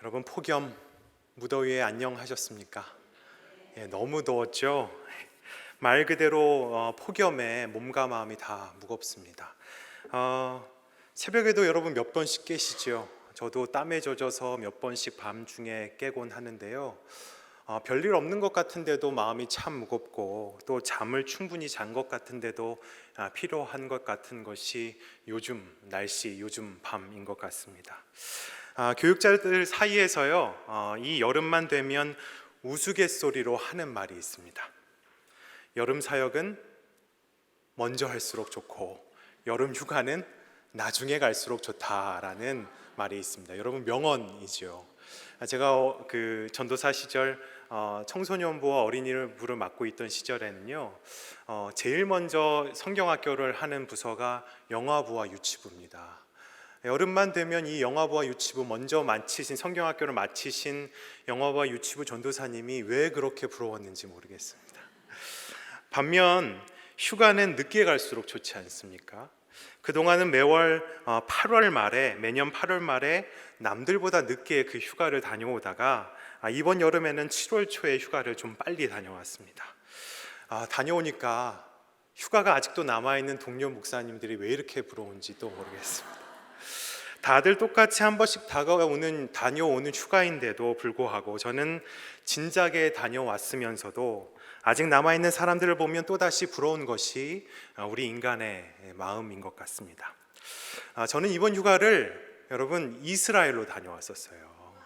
여러분 폭염 무더위에 안녕하셨습니까? 너무 더웠죠? 말 그대로 폭염에 몸과 마음이 다 무겁습니다. 새벽에도 여러분 몇 번씩 깨시죠? 저도 땀에 젖어서 몇 번씩 밤중에 깨곤 하는데요. 별일 없는 것 같은데도 마음이 참 무겁고, 또 잠을 충분히 잔 것 같은데도 필요한 것 같은 것이 요즘 날씨, 요즘 밤인 것 같습니다. 교육자들 사이에서요, 이 여름만 되면 우스갯소리로 하는 말이 있습니다. 여름 사역은 먼저 할수록 좋고 여름 휴가는 나중에 갈수록 좋다라는 말이 있습니다. 여러분 명언이죠. 제가 그 전도사 시절 청소년부와 어린이부를 맡고 있던 시절에는요, 제일 먼저 성경학교를 하는 부서가 영화부와 유치부입니다. 여름만 되면 이 영화부와 유치부 먼저 마치신, 성경학교를 마치신 영화부와 유치부 전도사님이 왜 그렇게 부러웠는지 모르겠습니다. 반면 휴가는 늦게 갈수록 좋지 않습니까? 그동안은 매년 8월 말에 남들보다 늦게 그 휴가를 다녀오다가 이번 여름에는 7월 초에 휴가를 좀 빨리 다녀왔습니다. 다녀오니까 휴가가 아직도 남아있는 동료 목사님들이 왜 이렇게 부러운지 또 모르겠습니다. 다들 똑같이 한 번씩 다녀오는 휴가인데도 불구하고 저는 진작에 다녀왔으면서도 아직 남아있는 사람들을 보면 또다시 부러운 것이 우리 인간의 마음인 것 같습니다. 저는 이번 휴가를 여러분 이스라엘로 다녀왔었어요.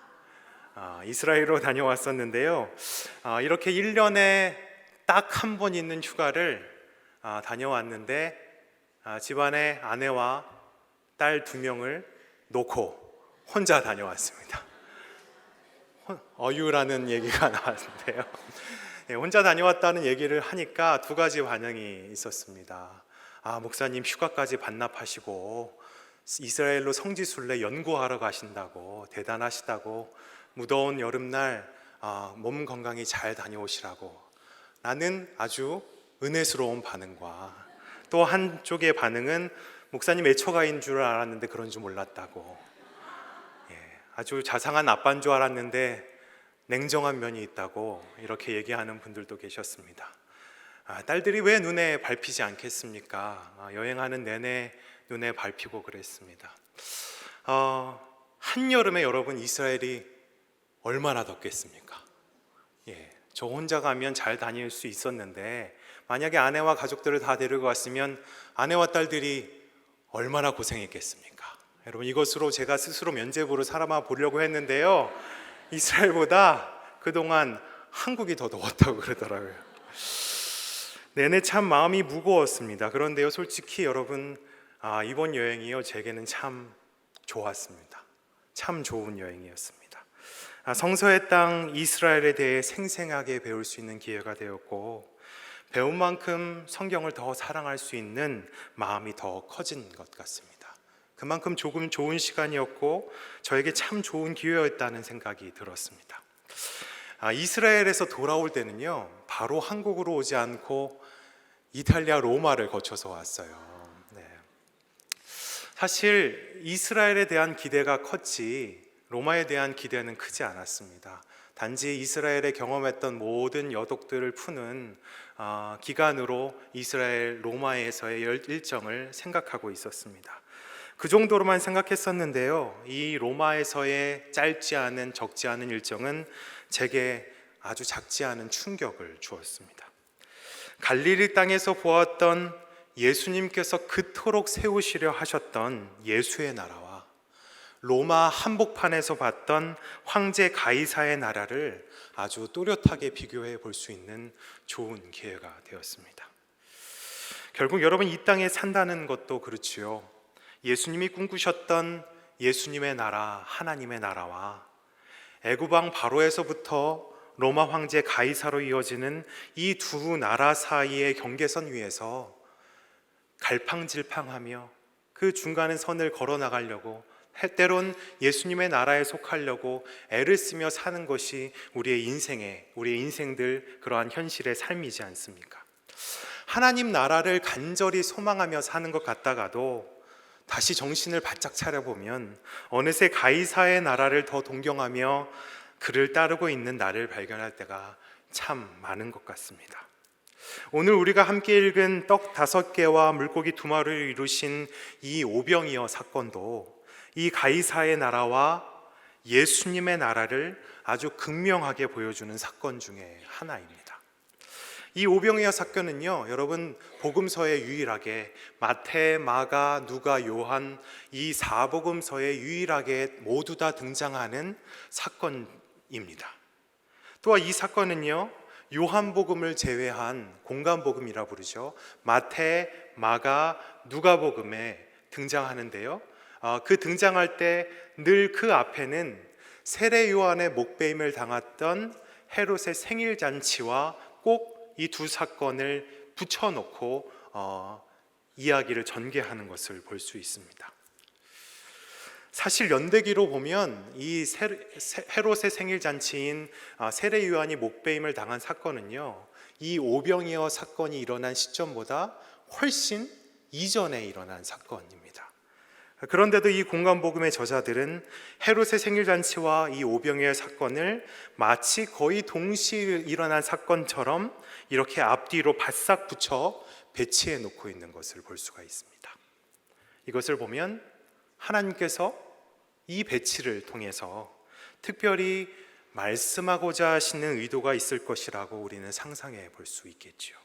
이스라엘로 다녀왔었는데요, 이렇게 1년에 딱 한 번 있는 휴가를 다녀왔는데 집안에 아내와 딸 2명을 놓고 혼자 다녀왔습니다. 어유라는 얘기가 나왔는데요, 혼자 다녀왔다는 얘기를 하니까 2가지 반응이 있었습니다. 목사님 휴가까지 반납하시고 이스라엘로 성지순례 연구하러 가신다고, 대단하시다고, 무더운 여름날 몸 건강히 잘 다녀오시라고. 라는 아주 은혜스러운 반응과, 또 한쪽의 반응은 목사님 애처가인 줄 알았는데 그런 줄 몰랐다고, 아주 자상한 아빠인 줄 알았는데 냉정한 면이 있다고 이렇게 얘기하는 분들도 계셨습니다. 딸들이 왜 눈에 밟히지 않겠습니까? 여행하는 내내 눈에 밟히고 그랬습니다. 한여름에 여러분 이스라엘이 얼마나 덥겠습니까? 저 혼자 가면 잘 다닐 수 있었는데 만약에 아내와 가족들을 다 데리고 갔으면 아내와 딸들이 얼마나 고생했겠습니까? 여러분 이것으로 제가 스스로 면죄부를 삼아 보려고 했는데요, 이스라엘보다 그동안 한국이 더 더웠다고 그러더라고요. 내내 참 마음이 무거웠습니다. 그런데요, 솔직히 여러분 이번 여행이요, 제게는 참 좋았습니다. 참 좋은 여행이었습니다. 성서의 땅 이스라엘에 대해 생생하게 배울 수 있는 기회가 되었고, 배운 만큼 성경을 더 사랑할 수 있는 마음이 더 커진 것 같습니다. 그만큼 조금 좋은 시간이었고 저에게 참 좋은 기회였다는 생각이 들었습니다. 이스라엘에서 돌아올 때는요, 바로 한국으로 오지 않고 이탈리아 로마를 거쳐서 왔어요. 사실 이스라엘에 대한 기대가 컸지 로마에 대한 기대는 크지 않았습니다. 단지 이스라엘에 경험했던 모든 여독들을 푸는 기간으로 이스라엘 로마에서의 일정을 생각하고 있었습니다. 그 정도로만 생각했었는데요, 이 로마에서의 짧지 않은, 적지 않은 일정은 제게 아주 작지 않은 충격을 주었습니다. 갈릴리 땅에서 보았던 예수님께서 그토록 세우시려 하셨던 예수의 나라와 로마 한복판에서 봤던 황제 가이사의 나라를 아주 또렷하게 비교해 볼 수 있는 좋은 기회가 되었습니다. 결국 여러분 이 땅에 산다는 것도 그렇지요, 예수님이 꿈꾸셨던 예수님의 나라, 하나님의 나라와 애굽 왕 바로에서부터 로마 황제 가이사로 이어지는 이 2 나라 사이의 경계선 위에서 갈팡질팡하며 그 중간에 선을 걸어 나가려고, 때론 예수님의 나라에 속하려고 애를 쓰며 사는 것이 우리의 인생들 그러한 현실의 삶이지 않습니까? 하나님 나라를 간절히 소망하며 사는 것 같다가도 다시 정신을 바짝 차려보면 어느새 가이사의 나라를 더 동경하며 그를 따르고 있는 나를 발견할 때가 참 많은 것 같습니다. 오늘 우리가 함께 읽은 떡 5개와 물고기 2마리를 이루신 이 오병이어 사건도 이 가이사의 나라와 예수님의 나라를 아주 극명하게 보여주는 사건 중에 하나입니다. 이 오병이어 사건은요, 여러분 복음서에 유일하게 마태, 마가, 누가, 요한 이 4복음서에 유일하게 모두 다 등장하는 사건입니다. 또한 이 사건은요, 요한복음을 제외한 공간복음이라 부르죠. 마태, 마가, 누가복음에 등장하는데요. 그 등장할 때 늘 그 앞에는 세례 요한의 목배임을 당했던 헤롯의 생일 잔치와 꼭 이 두 사건을 붙여놓고 이야기를 전개하는 것을 볼 수 있습니다. 사실 연대기로 보면 이 헤롯의 생일 잔치인 세례 요한이 목배임을 당한 사건은요, 이 오병이어 사건이 일어난 시점보다 훨씬 이전에 일어난 사건입니다. 그런데도 이 공간복음의 저자들은 헤롯의 생일 잔치와 이 오병이어 사건을 마치 거의 동시에 일어난 사건처럼 이렇게 앞뒤로 바싹 붙여 배치해 놓고 있는 것을 볼 수가 있습니다. 이것을 보면 하나님께서 이 배치를 통해서 특별히 말씀하고자 하시는 의도가 있을 것이라고 우리는 상상해 볼 수 있겠지요.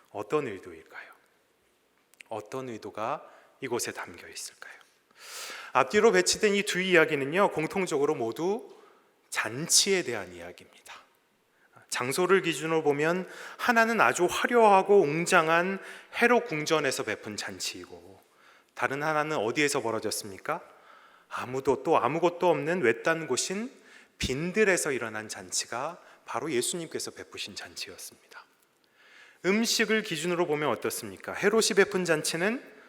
어떤 의도일까요? 어떤 의도가 이곳에 담겨 있을까요? 앞뒤로 배치된 이 두 이야기는요, 공통적으로 모두 잔치에 대한 이야기입니다. 장소를 기준으로 보면 하나는 아주 화려하고 웅장한 헤롯 궁전에서 베푼 잔치이고, 다른 하나는 어디에서 벌어졌습니까? 아무것도 없는 외딴 곳인 빈들에서 일어난 잔치가 바로 예수님께서 베푸신 잔치였습니다. 음식을 기준으로 보면 어떻습니까? 헤롯이 베푼 잔치는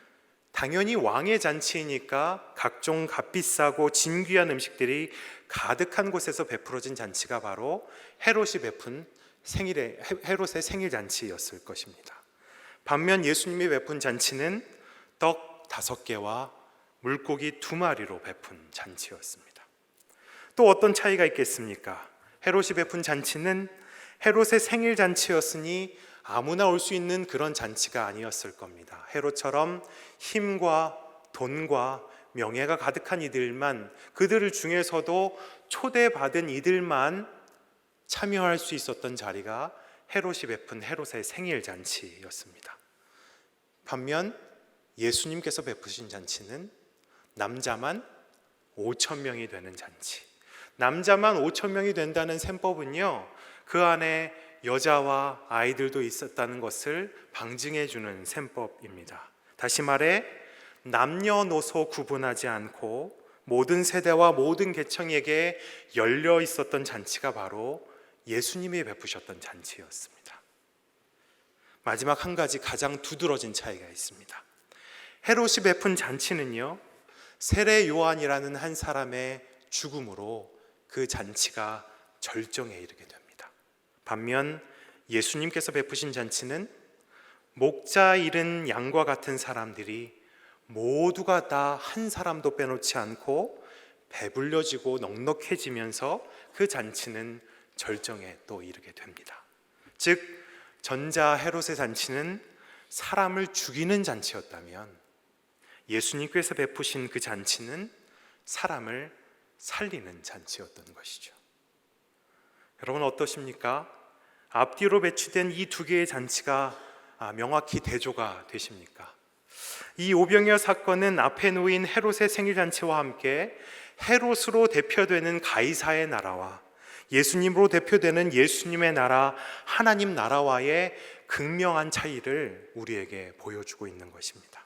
당연히 왕의 잔치이니까 각종 값비싸고 진귀한 음식들이 가득한 곳에서 베풀어진 잔치가 바로 헤롯이 베푼 헤롯의 생일 잔치였을 것입니다. 반면 예수님이 베푼 잔치는 떡 5개와 물고기 2마리로 베푼 잔치였습니다. 또 어떤 차이가 있겠습니까? 헤롯이 베푼 잔치는 헤롯의 생일 잔치였으니 아무나 올 수 있는 그런 잔치가 아니었을 겁니다. 헤롯처럼 힘과 돈과 명예가 가득한 이들만, 그들 중에서도 초대받은 이들만 참여할 수 있었던 자리가 헤롯이 베푼 헤롯의 생일 잔치였습니다. 반면 예수님께서 베푸신 잔치는 남자만 5,000명이 되는 잔치. 남자만 5,000명이 된다는 셈법은요, 그 안에 여자와 아이들도 있었다는 것을 방증해 주는 셈법입니다. 다시 말해 남녀노소 구분하지 않고 모든 세대와 모든 계층에게 열려 있었던 잔치가 바로 예수님이 베푸셨던 잔치였습니다. 마지막 한 가지 가장 두드러진 차이가 있습니다. 헤롯이 베푼 잔치는요, 세례 요한이라는 한 사람의 죽음으로 그 잔치가 절정에 이르게 됩니다. 반면 예수님께서 베푸신 잔치는 목자 잃은 양과 같은 사람들이 모두가 다 한 사람도 빼놓지 않고 배불려지고 넉넉해지면서 그 잔치는 절정에 또 이르게 됩니다. 즉 전자 헤롯의 잔치는 사람을 죽이는 잔치였다면 예수님께서 베푸신 그 잔치는 사람을 살리는 잔치였던 것이죠. 여러분 어떠십니까? 앞뒤로 배치된 이 2개의 잔치가 명확히 대조가 되십니까? 이 오병이어 사건은 앞에 놓인 헤롯의 생일 잔치와 함께 헤롯으로 대표되는 가이사의 나라와 예수님으로 대표되는 예수님의 나라, 하나님 나라와의 극명한 차이를 우리에게 보여주고 있는 것입니다.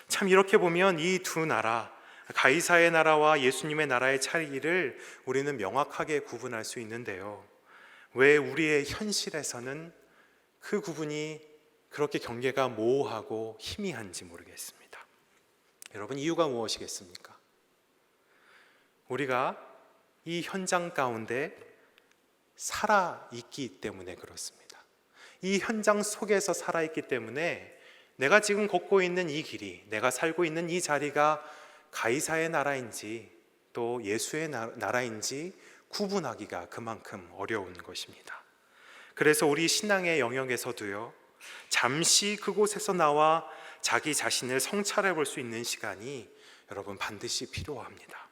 참 이렇게 보면 이 두 나라, 가이사의 나라와 예수님의 나라의 차이를 우리는 명확하게 구분할 수 있는데요, 왜 우리의 현실에서는 그 구분이 그렇게 경계가 모호하고 희미한지 모르겠습니다. 여러분 이유가 무엇이겠습니까? 우리가 이 현장 가운데 살아있기 때문에 그렇습니다. 이 현장 속에서 살아있기 때문에 내가 지금 걷고 있는 이 길이, 내가 살고 있는 이 자리가 가이사의 나라인지 또 예수의 나라인지 구분하기가 그만큼 어려운 것입니다. 그래서 우리 신앙의 영역에서도요, 잠시 그곳에서 나와 자기 자신을 성찰해 볼 수 있는 시간이 여러분 반드시 필요합니다.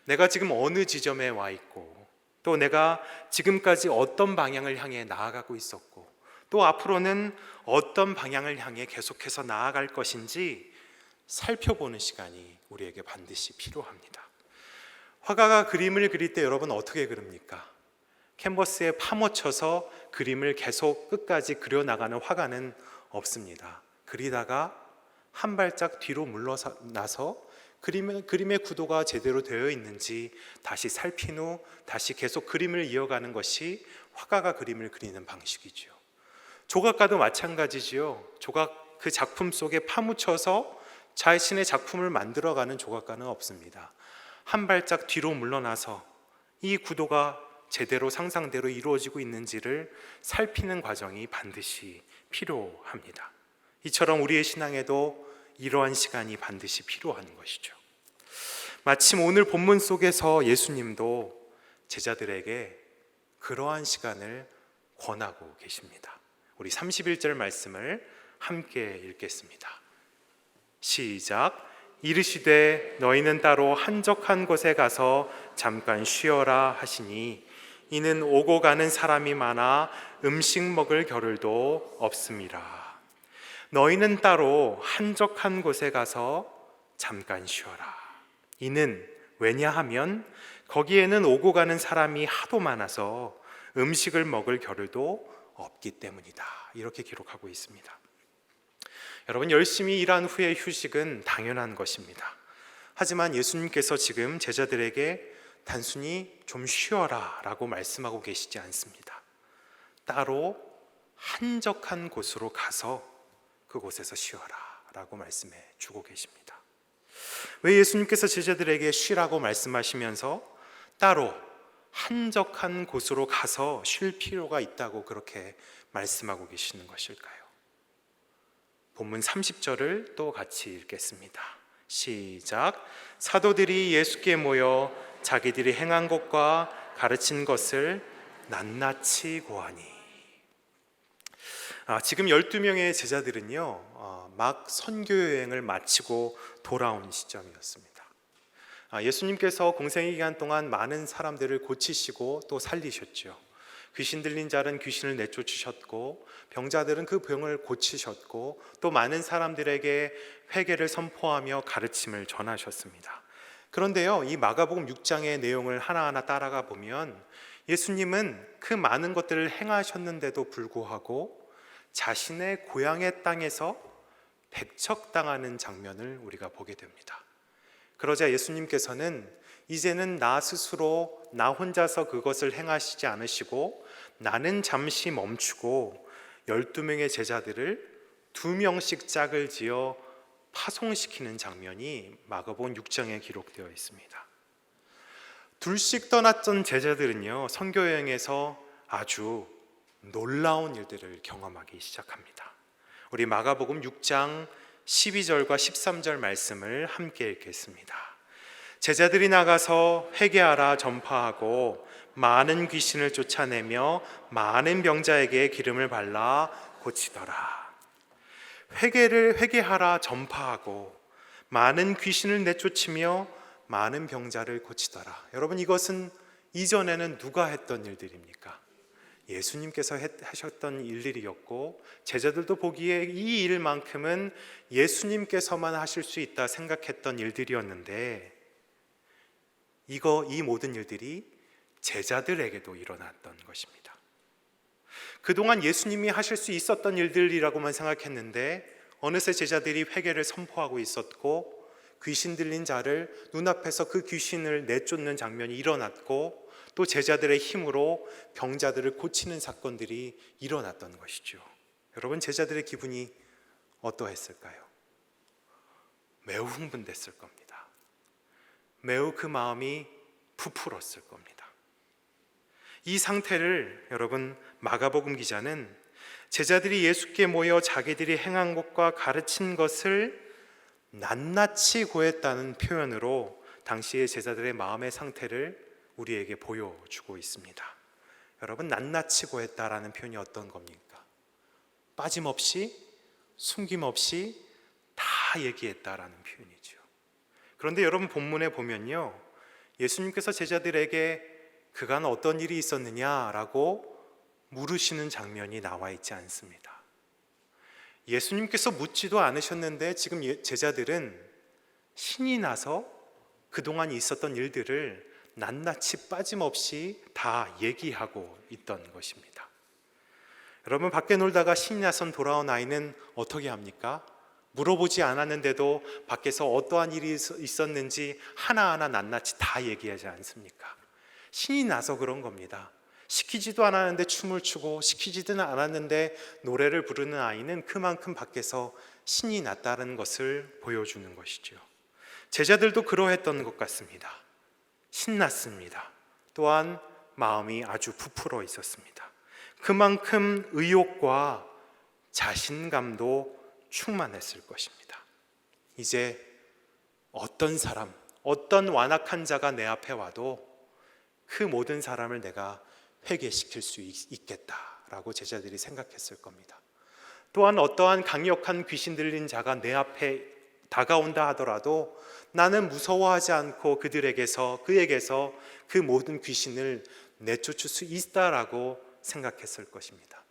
내가 지금 어느 지점에 와 있고, 또 내가 지금까지 어떤 방향을 향해 나아가고 있었고, 또 앞으로는 어떤 방향을 향해 계속해서 나아갈 것인지 살펴보는 시간이 우리에게 반드시 필요합니다. 화가가 그림을 그릴 때 여러분 어떻게 그립니까? 캔버스에 파묻혀서 그림을 계속 끝까지 그려나가는 화가는 없습니다. 그리다가 한 발짝 뒤로 물러나서 그림의 구도가 제대로 되어 있는지 다시 살핀 후 다시 계속 그림을 이어가는 것이 화가가 그림을 그리는 방식이죠. 조각가도 마찬가지지요. 조각 그 작품 속에 파묻혀서 자신의 작품을 만들어가는 조각가는 없습니다. 한 발짝 뒤로 물러나서 이 구도가 제대로 상상대로 이루어지고 있는지를 살피는 과정이 반드시 필요합니다. 이처럼 우리의 신앙에도 이러한 시간이 반드시 필요한 것이죠. 마침 오늘 본문 속에서 예수님도 제자들에게 그러한 시간을 권하고 계십니다. 우리 31절 말씀을 함께 읽겠습니다. 시작. 이르시되 너희는 따로 한적한 곳에 가서 잠깐 쉬어라 하시니 이는 오고 가는 사람이 많아 음식 먹을 겨를도 없음이라. 너희는 따로 한적한 곳에 가서 잠깐 쉬어라. 이는 왜냐하면 거기에는 오고 가는 사람이 하도 많아서 음식을 먹을 겨를도 없기 때문이다. 이렇게 기록하고 있습니다. 여러분, 열심히 일한 후의 휴식은 당연한 것입니다. 하지만 예수님께서 지금 제자들에게 단순히 좀 쉬어라 라고 말씀하고 계시지 않습니다. 따로 한적한 곳으로 가서 그곳에서 쉬어라 라고 말씀해 주고 계십니다. 왜 예수님께서 제자들에게 쉬라고 말씀하시면서 따로 한적한 곳으로 가서 쉴 필요가 있다고 그렇게 말씀하고 계시는 것일까요? 본문 30절을 또 같이 읽겠습니다. 시작. 사도들이 예수께 모여 자기들이 행한 것과 가르친 것을 낱낱이 고하니. 지금 12명의 제자들은요, 막 선교 여행을 마치고 돌아온 시점이었습니다. 예수님께서 공생의 기간 동안 많은 사람들을 고치시고 또 살리셨죠. 귀신 들린 자는 귀신을 내쫓으셨고, 병자들은 그 병을 고치셨고, 또 많은 사람들에게 회개를 선포하며 가르침을 전하셨습니다. 그런데요, 이 마가복음 6장의 내용을 하나하나 따라가 보면 예수님은 그 많은 것들을 행하셨는데도 불구하고 자신의 고향의 땅에서 배척당하는 장면을 우리가 보게 됩니다. 그러자 예수님께서는 이제는 나 스스로 나 혼자서 그것을 행하시지 않으시고 나는 잠시 멈추고 12명의 제자들을 2명씩 짝을 지어 파송시키는 장면이 마가복음 6장에 기록되어 있습니다. 둘씩 떠났던 제자들은요, 선교 여행에서 아주 놀라운 일들을 경험하기 시작합니다. 우리 마가복음 6장 12절과 13절 말씀을 함께 읽겠습니다. 제자들이 나가서 회개하라 전파하고 많은 귀신을 쫓아내며 많은 병자에게 기름을 발라 고치더라. 회개하라 전파하고 많은 귀신을 내쫓으며 많은 병자를 고치더라. 여러분, 이것은 이전에는 누가 했던 일들입니까? 예수님께서 하셨던 일들이었고, 제자들도 보기에 이 일만큼은 예수님께서만 하실 수 있다 생각했던 일들이었는데, 이 모든 일들이 제자들에게도 일어났던 것입니다. 그동안 예수님이 하실 수 있었던 일들이라고만 생각했는데 어느새 제자들이 회개를 선포하고 있었고, 귀신 들린 자를 눈앞에서 그 귀신을 내쫓는 장면이 일어났고, 또 제자들의 힘으로 병자들을 고치는 사건들이 일어났던 것이죠. 여러분, 제자들의 기분이 어떠했을까요? 매우 흥분됐을 겁니다. 매우 그 마음이 부풀었을 겁니다. 이 상태를 여러분, 마가복음 기자는 제자들이 예수께 모여 자기들이 행한 것과 가르친 것을 낱낱이 고했다는 표현으로 당시의 제자들의 마음의 상태를 우리에게 보여주고 있습니다. 여러분, 낱낱이 고했다라는 표현이 어떤 겁니까? 빠짐없이, 숨김없이 다 얘기했다라는 표현이죠. 그런데 여러분, 본문에 보면요, 예수님께서 제자들에게 그간 어떤 일이 있었느냐라고 물으시는 장면이 나와 있지 않습니다. 예수님께서 묻지도 않으셨는데 지금 제자들은 신이 나서 그동안 있었던 일들을 낱낱이 빠짐없이 다 얘기하고 있던 것입니다. 여러분, 밖에 놀다가 신이 나선 돌아온 아이는 어떻게 합니까? 물어보지 않았는데도 밖에서 어떠한 일이 있었는지 하나하나 낱낱이 다 얘기하지 않습니까? 신이 나서 그런 겁니다. 시키지도 않았는데 춤을 추고 시키지도 않았는데 노래를 부르는 아이는 그만큼 밖에서 신이 났다는 것을 보여주는 것이죠. 제자들도 그러했던 것 같습니다. 신났습니다. 또한 마음이 아주 부풀어 있었습니다. 그만큼 의욕과 자신감도 충만했을 것입니다. 이제 어떤 사람, 어떤 완악한 자가 내 앞에 와도 그 모든 사람을 내가 회개시킬 수 있겠다라고 제자들이 생각했을 겁니다. 또한 어떠한 강력한 귀신 들린 자가 내 앞에 다가온다 하더라도 나는 무서워하지 않고 그에게서 그 모든 귀신을 내쫓을 수 있다라고 생각했을 것입니다.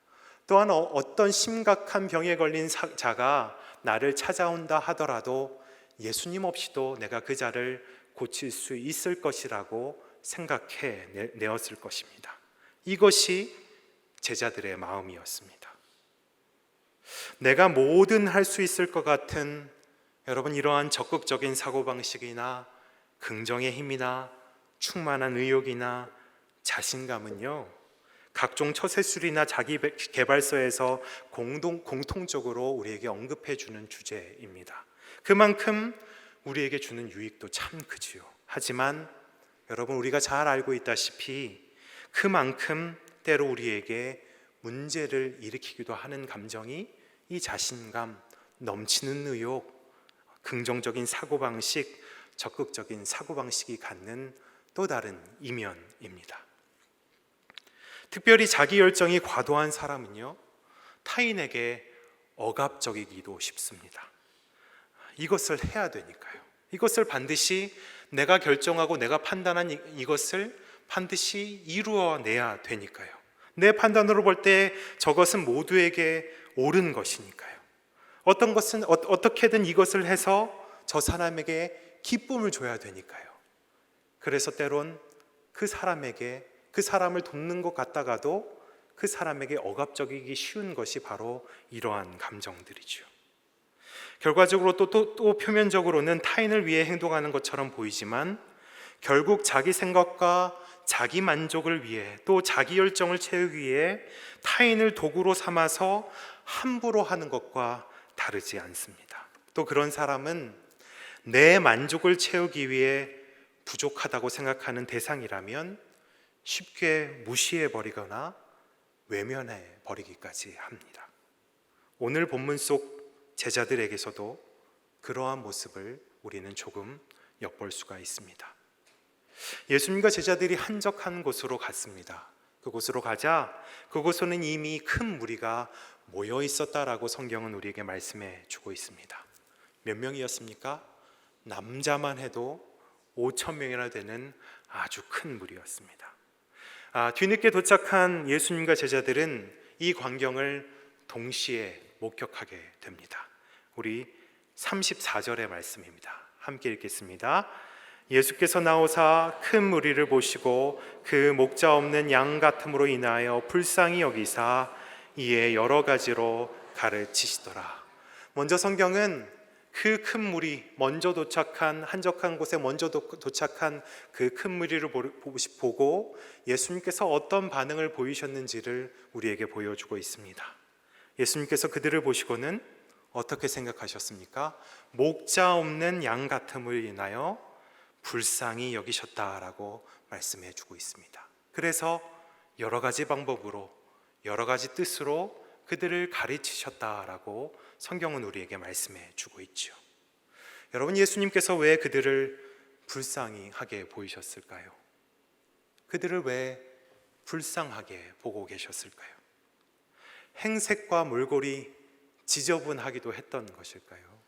또한 어떤 심각한 병에 걸린 자가 나를 찾아온다 하더라도 예수님 없이도 내가 그 자를 고칠 수 있을 것이라고 생각해 내었을 것입니다. 이것이 제자들의 마음이었습니다. 내가 뭐든 할 수 있을 것 같은, 여러분, 이러한 적극적인 사고방식이나 긍정의 힘이나 충만한 의욕이나 자신감은요, 각종 처세술이나 자기개발서에서 공통적으로 우리에게 언급해 주는 주제입니다. 그만큼 우리에게 주는 유익도 참 크지요. 하지만 여러분, 우리가 잘 알고 있다시피 그만큼 때로 우리에게 문제를 일으키기도 하는 감정이 이 자신감, 넘치는 의욕, 긍정적인 사고방식, 적극적인 사고방식이 갖는 또 다른 이면입니다. 특별히 자기 열정이 과도한 사람은요, 타인에게 억압적이기도 쉽습니다. 이것을 해야 되니까요. 이것을 반드시 내가 결정하고 내가 판단한 이것을 반드시 이루어내야 되니까요. 내 판단으로 볼 때 저것은 모두에게 옳은 것이니까요. 어떤 것은 어떻게든 이것을 해서 저 사람에게 기쁨을 줘야 되니까요. 그래서 때론 그 사람을 돕는 것 같다가도 그 사람에게 억압적이기 쉬운 것이 바로 이러한 감정들이죠. 결과적으로 또 표면적으로는 타인을 위해 행동하는 것처럼 보이지만 결국 자기 생각과 자기 만족을 위해 또 자기 열정을 채우기 위해 타인을 도구로 삼아서 함부로 하는 것과 다르지 않습니다. 또 그런 사람은 내 만족을 채우기 위해 부족하다고 생각하는 대상이라면 쉽게 무시해버리거나 외면해버리기까지 합니다. 오늘 본문 속 제자들에게서도 그러한 모습을 우리는 조금 엿볼 수가 있습니다. 예수님과 제자들이 한적한 곳으로 갔습니다. 그곳으로 가자 그곳에는 이미 큰 무리가 모여 있었다라고 성경은 우리에게 말씀해 주고 있습니다. 몇 명이었습니까? 남자만 해도 5,000명이나 되는 아주 큰 무리였습니다. 뒤늦게 도착한 예수님과 제자들은 이 광경을 동시에 목격하게 됩니다. 우리 34절의 말씀입니다. 함께 읽겠습니다. 예수께서 나오사 큰 무리를 보시고 그 목자 없는 양 같음으로 인하여 불쌍히 여기사 이에 여러 가지로 가르치시더라. 먼저 성경은 그 큰 무리, 먼저 도착한 한적한 곳에 먼저 도착한 그 큰 무리를 보고 예수님께서 어떤 반응을 보이셨는지를 우리에게 보여주고 있습니다. 예수님께서 그들을 보시고는 어떻게 생각하셨습니까? 목자 없는 양 같음을 인하여 불쌍히 여기셨다라고 말씀해 주고 있습니다. 그래서 여러 가지 방법으로 여러 가지 뜻으로 그들을 가르치셨다라고 성경은 우리에게 말씀해 주고 있죠. 여러분, 예수님께서 왜 그들을 불쌍히 하게 보이셨을까요? 그들을 왜 불쌍하게 보고 계셨을까요? 행색과 몰골이 지저분하기도 했던 것일까요?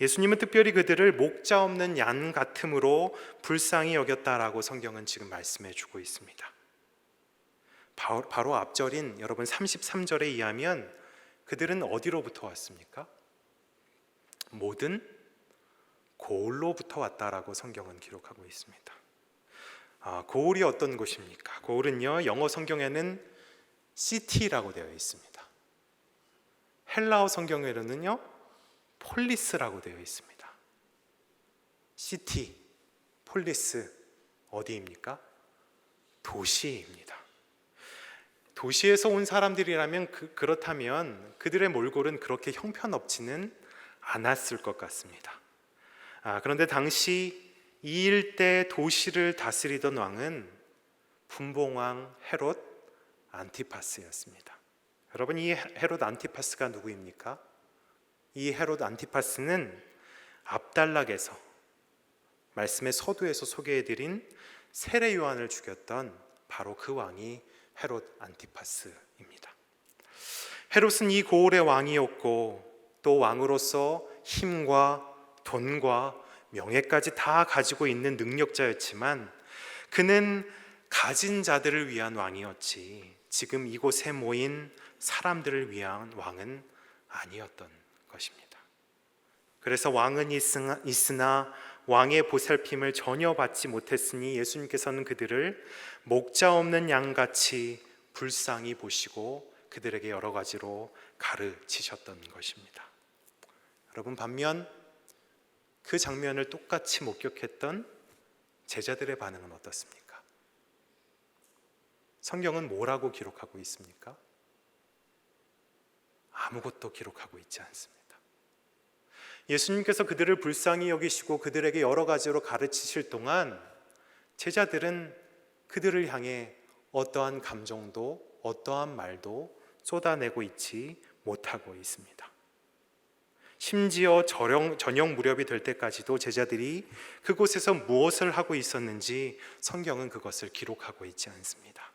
예수님은 특별히 그들을 목자 없는 양 같음으로 불쌍히 여겼다라고 성경은 지금 말씀해 주고 있습니다. 바로 앞절인 여러분 33절에 의하면 그들은 어디로부터 왔습니까? 모든 고을로부터 왔다라고 성경은 기록하고 있습니다. 고을이 어떤 곳입니까? 고을은요, 영어 성경에는 시티라고 되어 있습니다. 헬라어 성경에는요, 폴리스라고 되어 있습니다. 시티, 폴리스, 어디입니까? 도시입니다. 도시에서 온 사람들이라면 그렇다면 그들의 몰골은 그렇게 형편없지는 않았을 것 같습니다. 그런데 당시 이 일대 도시를 다스리던 왕은 분봉왕 헤롯 안티파스였습니다. 여러분, 이 헤롯 안티파스가 누구입니까? 이 헤롯 안티파스는 압달락에서 말씀의 서두에서 소개해드린 세례 요한을 죽였던 바로 그 왕이 헤롯 안티파스입니다. 헤롯은 이 고을의 왕이었고 또 왕으로서 힘과 돈과 명예까지 다 가지고 있는 능력자였지만 그는 가진 자들을 위한 왕이었지 지금 이곳에 모인 사람들을 위한 왕은 아니었던 것입니다. 그래서 왕은 있으나 왕의 보살핌을 전혀 받지 못했으니 예수님께서는 그들을 목자 없는 양같이 불쌍히 보시고 그들에게 여러 가지로 가르치셨던 것입니다. 여러분, 반면 그 장면을 똑같이 목격했던 제자들의 반응은 어떻습니까? 성경은 뭐라고 기록하고 있습니까? 아무것도 기록하고 있지 않습니다. 예수님께서 그들을 불쌍히 여기시고 그들에게 여러 가지로 가르치실 동안 제자들은 그들을 향해 어떠한 감정도 어떠한 말도 쏟아내고 있지 못하고 있습니다. 심지어 저녁 무렵이 될 때까지도 제자들이 그곳에서 무엇을 하고 있었는지 성경은 그것을 기록하고 있지 않습니다.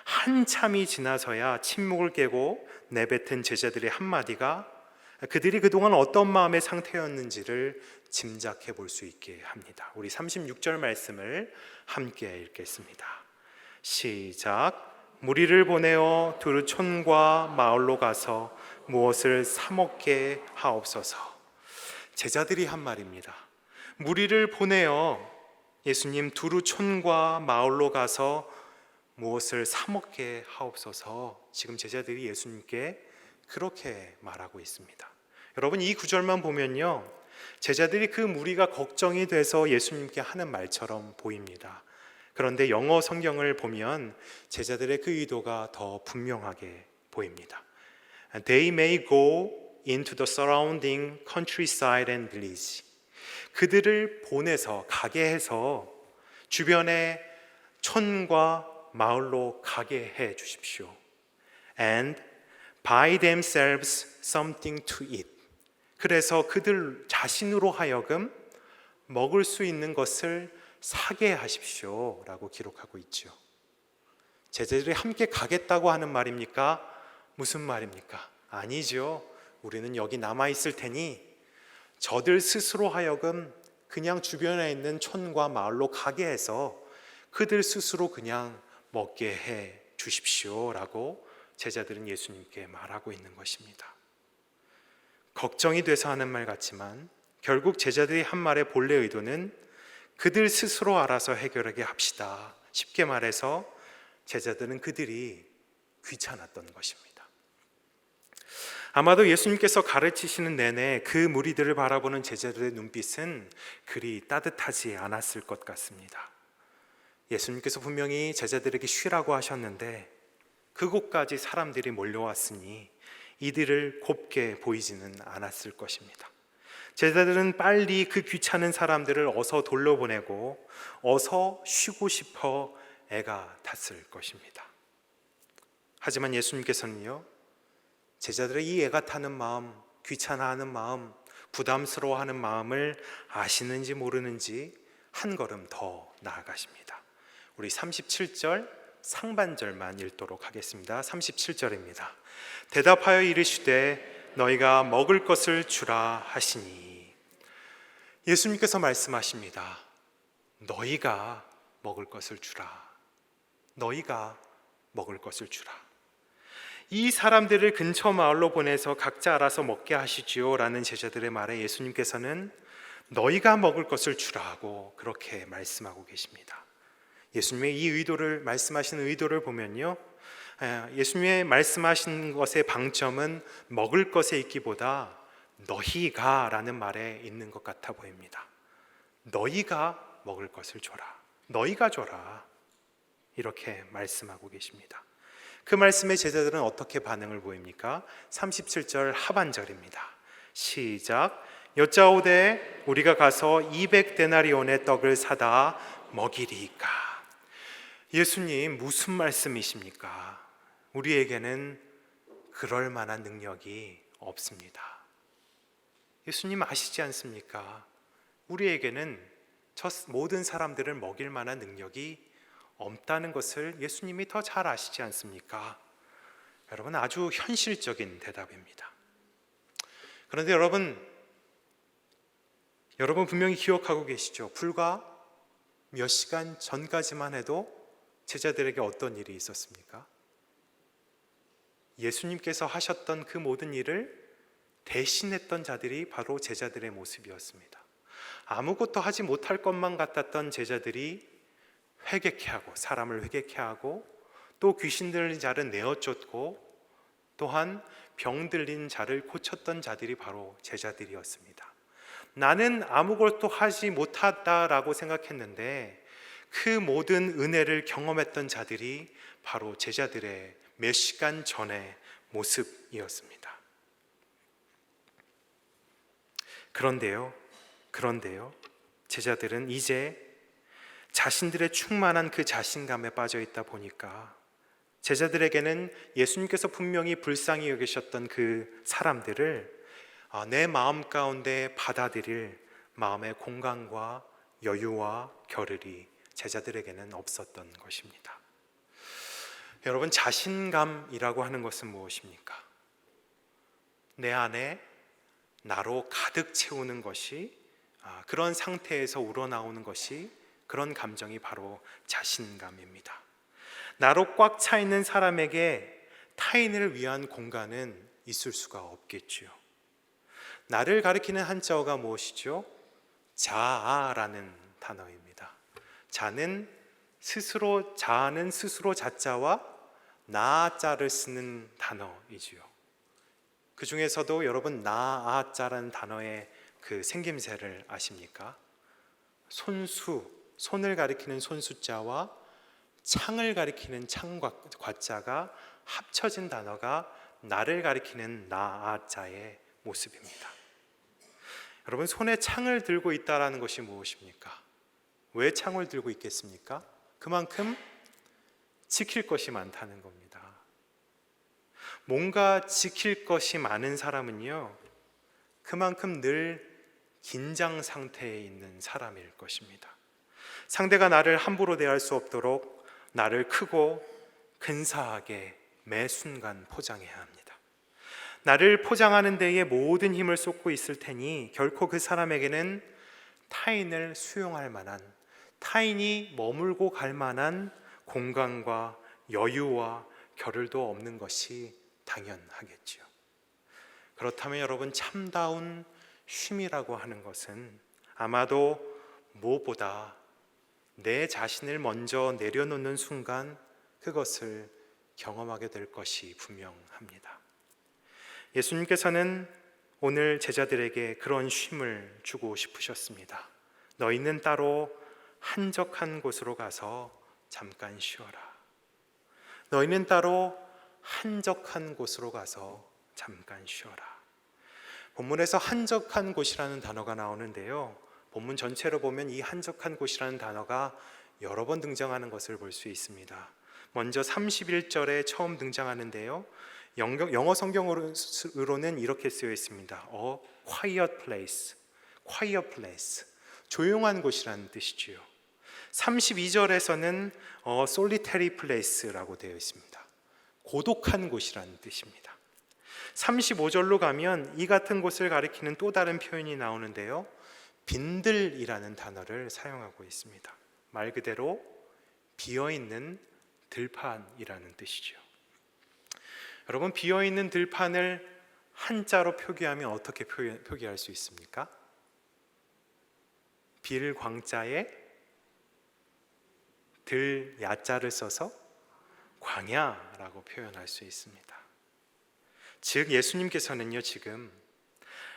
한참이 지나서야 침묵을 깨고 내뱉은 제자들의 한마디가 그들이 그동안 어떤 마음의 상태였는지를 짐작해 볼 수 있게 합니다. 우리 36절 말씀을 함께 읽겠습니다. 시작. 무리를 보내어 두루 촌과 마을로 가서 무엇을 사 먹게 하옵소서. 제자들이 한 말입니다. 무리를 보내어 예수님 두루 촌과 마을로 가서 무엇을 사 먹게 하옵소서. 지금 제자들이 예수님께 그렇게 말하고 있습니다. 여러분, 이 구절만 보면요, 제자들이 그 무리가 걱정이 돼서 예수님께 하는 말처럼 보입니다. 그런데 영어 성경을 보면 제자들의 그 의도가 더 분명하게 보입니다. They may go into the surrounding countryside and village. 그들을 보내서 가게 해서 주변의 촌과 마을로 가게 해 주십시오. And buy themselves something to eat. 그래서 그들 자신으로 하여금 먹을 수 있는 것을 사게 하십시오 라고 기록하고 있죠. 제자들이 함께 가겠다고 하는 말입니까? 무슨 말입니까? 아니죠. 우리는 여기 남아있을 테니 저들 스스로 하여금 그냥 주변에 있는 촌과 마을로 가게 해서 그들 스스로 그냥 먹게 해 주십시오 라고 제자들은 예수님께 말하고 있는 것입니다. 걱정이 돼서 하는 말 같지만 결국 제자들이 한 말의 본래 의도는 그들 스스로 알아서 해결하게 합시다. 쉽게 말해서 제자들은 그들이 귀찮았던 것입니다. 아마도 예수님께서 가르치시는 내내 그 무리들을 바라보는 제자들의 눈빛은 그리 따뜻하지 않았을 것 같습니다. 예수님께서 분명히 제자들에게 쉬라고 하셨는데 그곳까지 사람들이 몰려왔으니 이들을 곱게 보이지는 않았을 것입니다. 제자들은 빨리 그 귀찮은 사람들을 어서 돌려보내고 어서 쉬고 싶어 애가 탔을 것입니다. 하지만 예수님께서는요, 제자들의 이 애가 타는 마음, 귀찮아하는 마음, 부담스러워하는 마음을 아시는지 모르는지 한 걸음 더 나아가십니다. 우리 37절 상반절만 읽도록 하겠습니다. 37절입니다. 대답하여 이르시되 너희가 먹을 것을 주라 하시니. 예수님께서 말씀하십니다. 너희가 먹을 것을 주라. 너희가 먹을 것을 주라. 이 사람들을 근처 마을로 보내서 각자 알아서 먹게 하시지요 라는 제자들의 말에 예수님께서는 너희가 먹을 것을 주라고 그렇게 말씀하고 계십니다. 예수님의 이 의도를, 말씀하시는 의도를 보면요, 예수님의 말씀하신 것의 방점은 먹을 것에 있기보다 너희가 라는 말에 있는 것 같아 보입니다. 너희가 먹을 것을 줘라. 너희가 줘라. 이렇게 말씀하고 계십니다. 그 말씀에 제자들은 어떻게 반응을 보입니까? 37절 하반절입니다. 시작. 여짜오되 우리가 가서 200데나리온의 떡을 사다 먹이리이까. 예수님 무슨 말씀이십니까? 우리에게는 그럴 만한 능력이 없습니다. 예수님 아시지 않습니까? 우리에게는 저 모든 사람들을 먹일 만한 능력이 없다는 것을 예수님이 더 잘 아시지 않습니까? 여러분, 아주 현실적인 대답입니다. 그런데 여러분 분명히 기억하고 계시죠? 불과 몇 시간 전까지만 해도 제자들에게 어떤 일이 있었습니까? 예수님께서 하셨던 그 모든 일을 대신했던 자들이 바로 제자들의 모습이었습니다. 아무것도 하지 못할 것만 같았던 제자들이 회개케 하고, 사람을 회개케 하고, 또 귀신 들린 자를 내어쫓고, 또한 병 들린 자를 고쳤던 자들이 바로 제자들이었습니다. 나는 아무것도 하지 못했다라고 생각했는데 그 모든 은혜를 경험했던 자들이 바로 제자들의 몇 시간 전의 모습이었습니다. 그런데요, 제자들은 이제 자신들의 충만한 그 자신감에 빠져 있다 보니까 제자들에게는 예수님께서 분명히 불쌍히 여기셨던 그 사람들을 내 마음 가운데 받아들일 마음의 공간과 여유와 겨를이 제자들에게는 없었던 것입니다. 여러분, 자신감이라고 하는 것은 무엇입니까? 내 안에 나로 가득 채우는 것이, 그런 상태에서 우러나오는 것이, 그런 감정이 바로 자신감입니다. 나로 꽉 차 있는 사람에게 타인을 위한 공간은 있을 수가 없겠죠. 나를 가리키는 한자어가 무엇이죠? 자아라는 단어입니다. 자아는 스스로 자자와 나자를 쓰는 단어이지요. 그 중에서도 여러분 나자라는 단어의 그 생김새를 아십니까? 손을 가리키는 손수자와 창을 가리키는 창과자가 합쳐진 단어가 나를 가리키는 나자의 모습입니다. 여러분, 손에 창을 들고 있다라는 것이 무엇입니까? 왜 창을 들고 있겠습니까? 그만큼 지킬 것이 많다는 겁니다. 뭔가 지킬 것이 많은 사람은요, 그만큼 늘 긴장 상태에 있는 사람일 것입니다. 상대가 나를 함부로 대할 수 없도록 나를 크고 근사하게 매 순간 포장해야 합니다. 나를 포장하는 데에 모든 힘을 쏟고 있을 테니 결코 그 사람에게는 타인을 수용할 만한, 타인이 머물고 갈 만한 공간과 여유와 겨를도 없는 것이 당연하겠지요. 그렇다면 여러분, 참다운 쉼이라고 하는 것은 아마도 무엇보다 내 자신을 먼저 내려놓는 순간 그것을 경험하게 될 것이 분명합니다. 예수님께서는 오늘 제자들에게 그런 쉼을 주고 싶으셨습니다. 너희는 따로 한적한 곳으로 가서 잠깐 쉬어라. 너희는 따로 한적한 곳으로 가서 잠깐 쉬어라. 본문에서 한적한 곳이라는 단어가 나오는데요, 본문 전체로 보면 이 한적한 곳이라는 단어가 여러 번 등장하는 것을 볼 수 있습니다. 먼저 31절에 처음 등장하는데요, 영어 성경으로는 이렇게 쓰여 있습니다. quiet place, quiet place, 조용한 곳이라는 뜻이지요. 32절에서는 solitary place라고 되어 있습니다. 고독한 곳이라는 뜻입니다. 35절로 가면 이 같은 곳을 가리키는 또 다른 표현이 나오는데요, 빈들이라는 단어를 사용하고 있습니다. 말 그대로 비어있는 들판이라는 뜻이죠. 여러분, 비어있는 들판을 한자로 표기하면 어떻게 표기할 수 있습니까? 빌 광자에 들 야자를 써서 광야라고 표현할 수 있습니다. 즉 예수님께서는요, 지금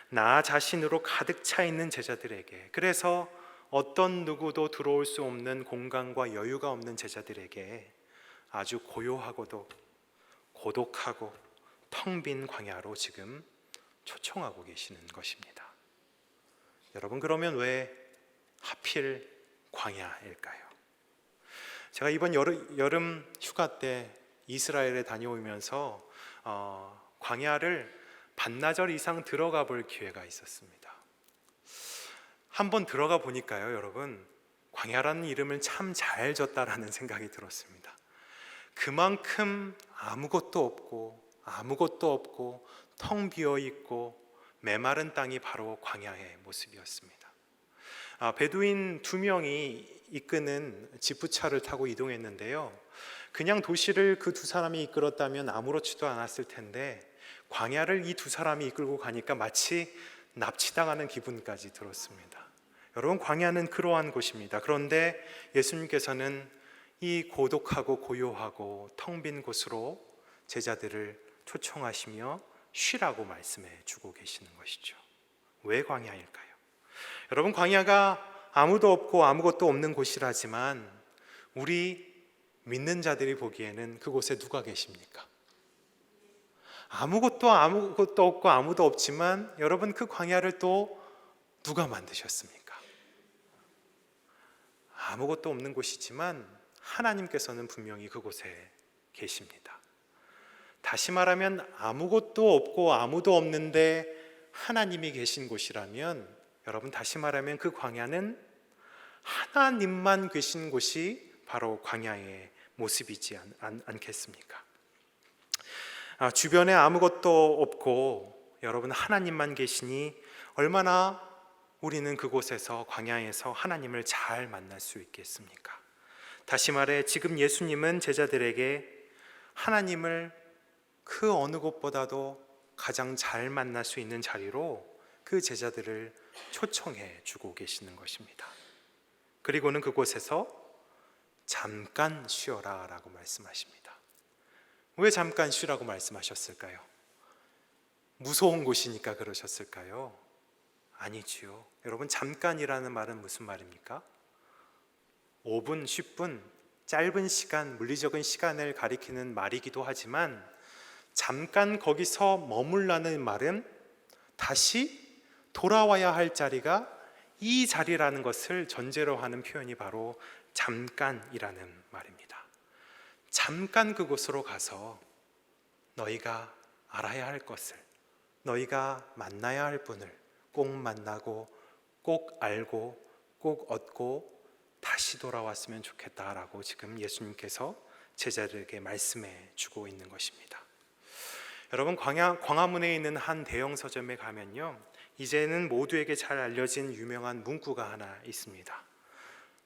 나 자신으로 가득 차 있는 제자들에게, 그래서 어떤 누구도 들어올 수 없는 공간과 여유가 없는 제자들에게 아주 고요하고도 고독하고 텅 빈 광야로 지금 초청하고 계시는 것입니다. 여러분, 그러면 왜 하필 광야일까요? 제가 이번 여름 휴가 때 이스라엘에 다녀오면서 광야를 반나절 이상 들어가 볼 기회가 있었습니다. 한번 들어가 보니까요, 여러분, 광야라는 이름을 참 잘 졌다라는 생각이 들었습니다. 그만큼 아무것도 없고 텅 비어 있고 메마른 땅이 바로 광야의 모습이었습니다. 베두인 2명이 이끄는 지프차를 타고 이동했는데요, 그냥 도시를 그 2사람이 이끌었다면 아무렇지도 않았을 텐데 광야를 이 2사람이 이끌고 가니까 마치 납치당하는 기분까지 들었습니다. 여러분, 광야는 그러한 곳입니다. 그런데 예수님께서는 이 고독하고 고요하고 텅 빈 곳으로 제자들을 초청하시며 쉬라고 말씀해 주고 계시는 것이죠. 왜 광야일까요? 여러분, 광야가 아무도 없고 아무것도 없는 곳이라지만 우리 믿는 자들이 보기에는 그곳에 누가 계십니까? 아무것도 없고 아무도 없지만 여러분, 그 광야를 또 누가 만드셨습니까? 아무것도 없는 곳이지만 하나님께서는 분명히 그곳에 계십니다. 다시 말하면 아무것도 없고 아무도 없는데 하나님이 계신 곳이라면, 여러분, 다시 말하면 그 광야는 하나님만 계신 곳이 바로 광야의 모습이지 않겠습니까? 주변에 아무것도 없고 여러분, 하나님만 계시니 얼마나 우리는 그곳에서, 광야에서 하나님을 잘 만날 수 있겠습니까? 다시 말해, 지금 예수님은 제자들에게 하나님을 그 어느 곳보다도 가장 잘 만날 수 있는 자리로 그 제자들을 초청해 주고 계시는 것입니다. 그리고는 그곳에서 잠깐 쉬어라 라고 말씀하십니다. 왜 잠깐 쉬라고 말씀하셨을까요? 무서운 곳이니까 그러셨을까요? 아니지요. 여러분, 잠깐이라는 말은 무슨 말입니까? 5분, 10분, 짧은 시간, 물리적인 시간을 가리키는 말이기도 하지만 잠깐 거기서 머물라는 말은 다시 돌아와야 할 자리가 이 자리라는 것을 전제로 하는 표현이 바로 잠깐이라는 말입니다. 잠깐 그곳으로 가서 너희가 알아야 할 것을, 너희가 만나야 할 분을 꼭 만나고 꼭 알고 꼭 얻고 다시 돌아왔으면 좋겠다라고 지금 예수님께서 제자들에게 말씀해 주고 있는 것입니다. 여러분, 광화문에 있는 한 대형 서점에 가면요, 이제는 모두에게 잘 알려진 유명한 문구가 하나 있습니다.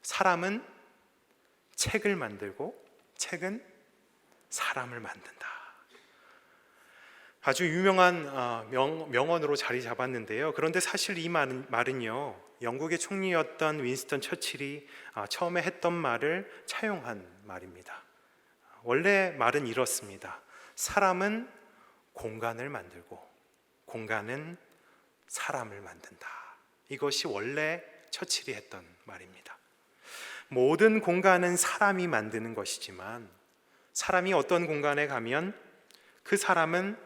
사람은 책을 만들고 책은 사람을 만든다. 아주 유명한 명언으로 자리 잡았는데요. 그런데 사실 이 말은요, 영국의 총리였던 윈스턴 처칠이 처음에 했던 말을 차용한 말입니다. 원래 말은 이렇습니다. 사람은 공간을 만들고 공간은 사람을 만든다. 이것이 원래 처칠이 했던 말입니다. 모든 공간은 사람이 만드는 것이지만 사람이 어떤 공간에 가면 그 사람은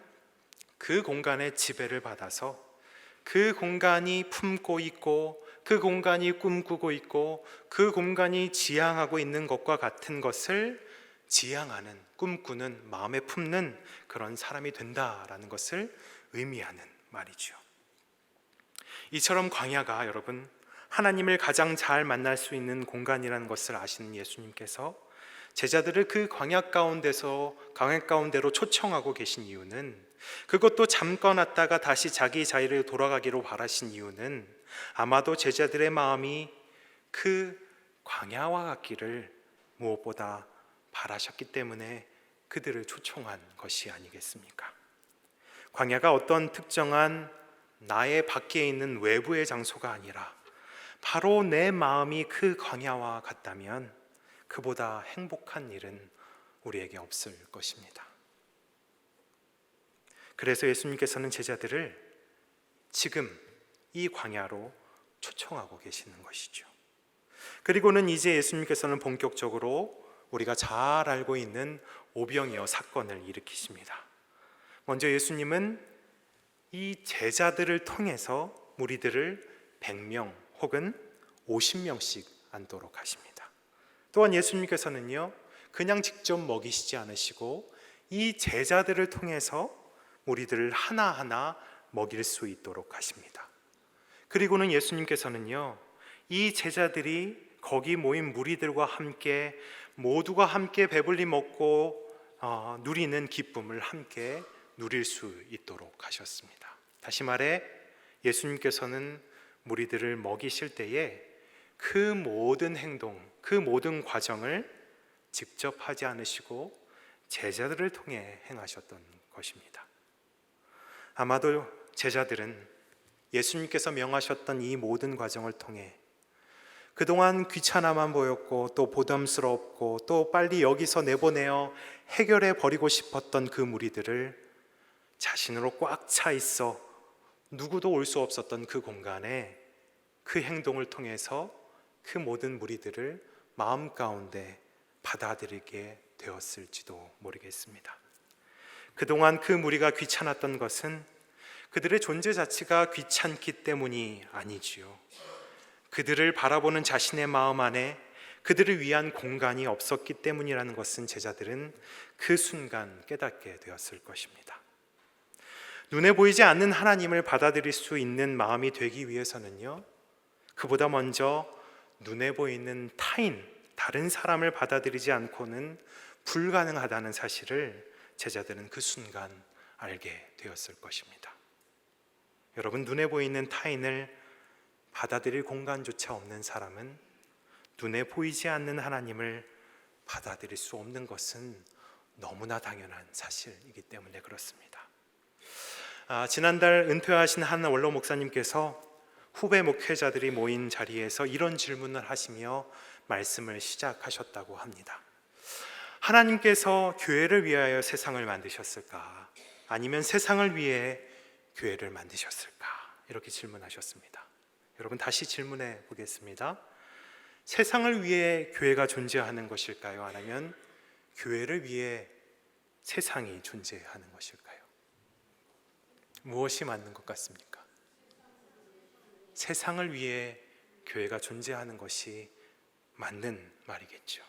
그 공간의 지배를 받아서 그 공간이 품고 있고 그 공간이 꿈꾸고 있고 그 공간이 지향하고 있는 것과 같은 것을 지향하는, 꿈꾸는, 마음에 품는 그런 사람이 된다라는 것을 의미하는 말이죠. 이처럼 광야가 여러분 하나님을 가장 잘 만날 수 있는 공간이라는 것을 아시는 예수님께서 제자들을 그 광야 가운데로 초청하고 계신 이유는, 그것도 잠깐 왔다가 다시 자기 자리로 돌아가기로 바라신 이유는 아마도 제자들의 마음이 그 광야와 같기를 무엇보다 바라셨기 때문에 그들을 초청한 것이 아니겠습니까? 광야가 어떤 특정한 나의 밖에 있는 외부의 장소가 아니라 바로 내 마음이 그 광야와 같다면 그보다 행복한 일은 우리에게 없을 것입니다. 그래서 예수님께서는 제자들을 지금 이 광야로 초청하고 계시는 것이죠. 그리고는 이제 예수님께서는 본격적으로 우리가 잘 알고 있는 오병이어 사건을 일으키십니다. 먼저 예수님은 이 제자들을 통해서 무리들을 100명 혹은 50명씩 앉도록 하십니다. 또한 예수님께서는요, 그냥 직접 먹이시지 않으시고 이 제자들을 통해서 무리들을 하나하나 먹일 수 있도록 하십니다. 그리고는 예수님께서는요, 이 제자들이 거기 모인 무리들과 함께 모두가 함께 배불리 먹고 누리는 기쁨을 함께 누릴 수 있도록 하셨습니다. 다시 말해 예수님께서는 무리들을 먹이실 때에 그 모든 행동, 그 모든 과정을 직접 하지 않으시고 제자들을 통해 행하셨던 것입니다. 아마도 제자들은 예수님께서 명하셨던 이 모든 과정을 통해 그동안 귀찮아만 보였고 또 부담스럽고 또 빨리 여기서 내보내어 해결해 버리고 싶었던 그 무리들을 자신으로 꽉 차 있어 누구도 올 수 없었던 그 공간에 그 행동을 통해서 그 모든 무리들을 마음 가운데 받아들이게 되었을지도 모르겠습니다. 그동안 그 무리가 귀찮았던 것은 그들의 존재 자체가 귀찮기 때문이 아니지요. 그들을 바라보는 자신의 마음 안에 그들을 위한 공간이 없었기 때문이라는 것은 제자들은 그 순간 깨닫게 되었을 것입니다. 눈에 보이지 않는 하나님을 받아들일 수 있는 마음이 되기 위해서는요, 그보다 먼저 눈에 보이는 타인, 다른 사람을 받아들이지 않고는 불가능하다는 사실을 제자들은 그 순간 알게 되었을 것입니다. 여러분, 눈에 보이는 타인을 받아들일 공간조차 없는 사람은 눈에 보이지 않는 하나님을 받아들일 수 없는 것은 너무나 당연한 사실이기 때문에 그렇습니다. 지난달 은퇴하신 한 원로 목사님께서 후배 목회자들이 모인 자리에서 이런 질문을 하시며 말씀을 시작하셨다고 합니다. 하나님께서 교회를 위하여 세상을 만드셨을까? 아니면 세상을 위해 교회를 만드셨을까? 이렇게 질문하셨습니다. 여러분, 다시 질문해 보겠습니다. 세상을 위해 교회가 존재하는 것일까요? 아니면 교회를 위해 세상이 존재하는 것일까요? 무엇이 맞는 것 같습니까? 세상을 위해 교회가 존재하는 것이 맞는 말이겠죠.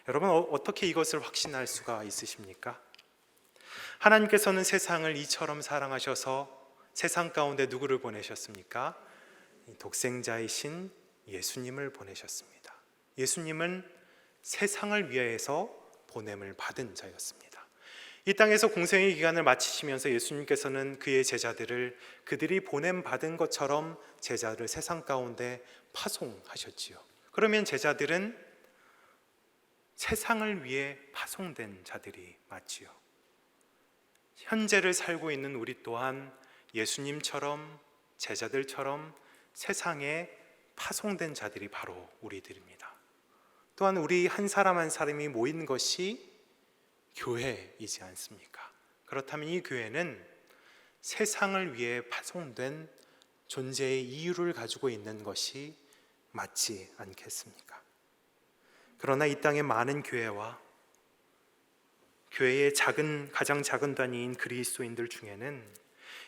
여러분, 어떻게 이것을 확신할 수가 있으십니까? 하나님께서는 세상을 이처럼 사랑하셔서 세상 가운데 누구를 보내셨습니까? 독생자이신 예수님을 보내셨습니다. 예수님은 세상을 위해서 보냄을 받은 자였습니다. 이 땅에서 공생의 기간을 마치시면서 예수님께서는 그의 제자들을 그들이 보냄 받은 것처럼 제자를 세상 가운데 파송하셨지요. 그러면 제자들은 세상을 위해 파송된 자들이 맞지요. 현재를 살고 있는 우리 또한 예수님처럼 제자들처럼 세상에 파송된 자들이 바로 우리들입니다. 또한 우리 한 사람 한 사람이 모인 것이 교회이지 않습니까? 그렇다면 이 교회는 세상을 위해 파송된 존재의 이유를 가지고 있는 것이 맞지 않겠습니까? 그러나 이 땅의 많은 교회와 교회의 가장 작은 단위인 그리스도인들 중에는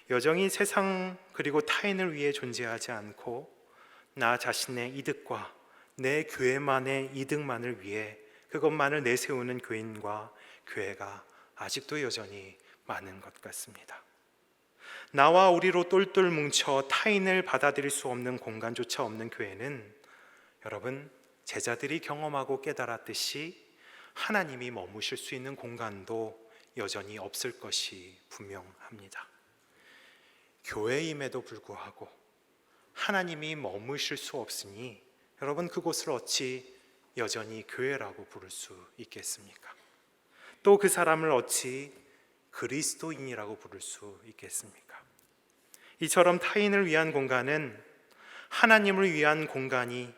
여전히 세상 그리고 타인을 위해 존재하지 않고 나 자신의 이득과 내 교회만의 이득만을 위해 그것만을 내세우는 교인과 교회가 아직도 여전히 많은 것 같습니다. 나와 우리로 똘똘 뭉쳐 타인을 받아들일 수 없는 공간조차 없는 교회는 여러분, 제자들이 경험하고 깨달았듯이 하나님이 머무실 수 있는 공간도 여전히 없을 것이 분명합니다. 교회임에도 불구하고 하나님이 머무실 수 없으니 여러분, 그곳을 어찌 여전히 교회라고 부를 수 있겠습니까? 또 그 사람을 어찌 그리스도인이라고 부를 수 있겠습니까? 이처럼 타인을 위한 공간은 하나님을 위한 공간이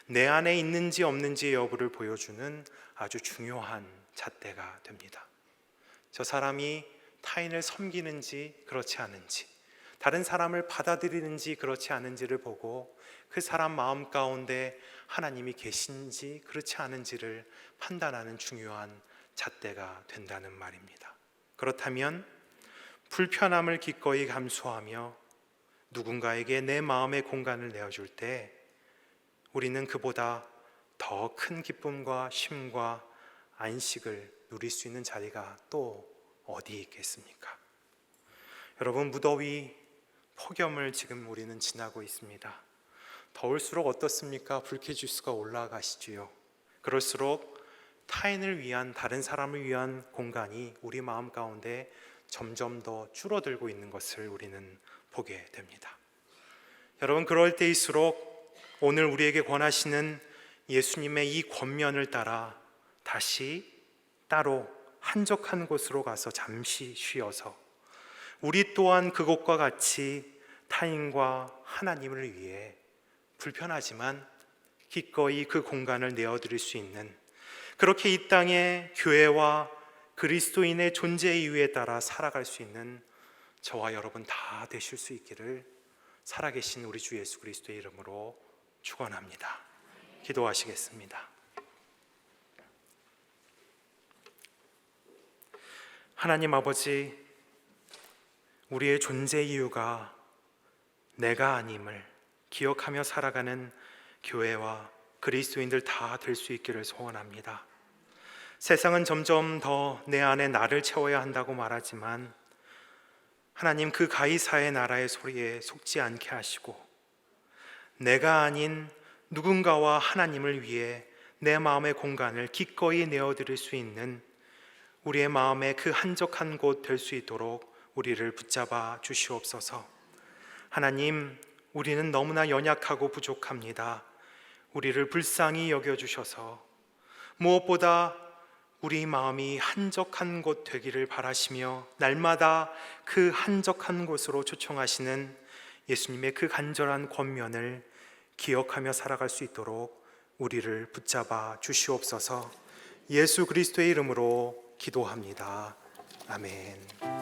내 안에 있는지 없는지의 여부를 보여주는 아주 중요한 잣대가 됩니다. 저 사람이 타인을 섬기는지 그렇지 않은지, 다른 사람을 받아들이는지 그렇지 않은지를 보고 그 사람 마음 가운데 하나님이 계신지 그렇지 않은지를 판단하는 중요한 잣대가 된다는 말입니다. 그렇다면 불편함을 기꺼이 감수하며 누군가에게 내 마음의 공간을 내어줄 때 우리는 그보다 더 큰 기쁨과 쉼과 안식을 누릴 수 있는 자리가 또 어디 있겠습니까? 여러분, 무더위, 폭염을 지금 우리는 지나고 있습니다. 더울수록 어떻습니까? 불쾌지수가 올라가시지요. 그럴수록 타인을 위한, 다른 사람을 위한 공간이 우리 마음 가운데 점점 더 줄어들고 있는 것을 우리는 보게 됩니다. 여러분, 그럴 때일수록 오늘 우리에게 권하시는 예수님의 이 권면을 따라 다시 따로 한적한 곳으로 가서 잠시 쉬어서 우리 또한 그곳과 같이 타인과 하나님을 위해 불편하지만 기꺼이 그 공간을 내어드릴 수 있는, 그렇게 이 땅에 교회와 그리스도인의 존재 이유에 따라 살아갈 수 있는 저와 여러분 다 되실 수 있기를 살아계신 우리 주 예수 그리스도의 이름으로 축원합니다. 기도하시겠습니다. 하나님 아버지, 우리의 존재 이유가 내가 아님을 기억하며 살아가는 교회와 그리스도인들 다 될 수 있기를 소원합니다. 세상은 점점 더 내 안에 나를 채워야 한다고 말하지만 하나님, 그 가이사의 나라의 소리에 속지 않게 하시고 내가 아닌 누군가와 하나님을 위해 내 마음의 공간을 기꺼이 내어드릴 수 있는 우리의 마음의 그 한적한 곳 될 수 있도록 우리를 붙잡아 주시옵소서. 하나님, 우리는 너무나 연약하고 부족합니다. 우리를 불쌍히 여겨주셔서 무엇보다 우리 마음이 한적한 곳 되기를 바라시며 날마다 그 한적한 곳으로 초청하시는 예수님의 그 간절한 권면을 기억하며 살아갈 수 있도록 우리를 붙잡아 주시옵소서. 예수 그리스도의 이름으로 기도합니다. 아멘.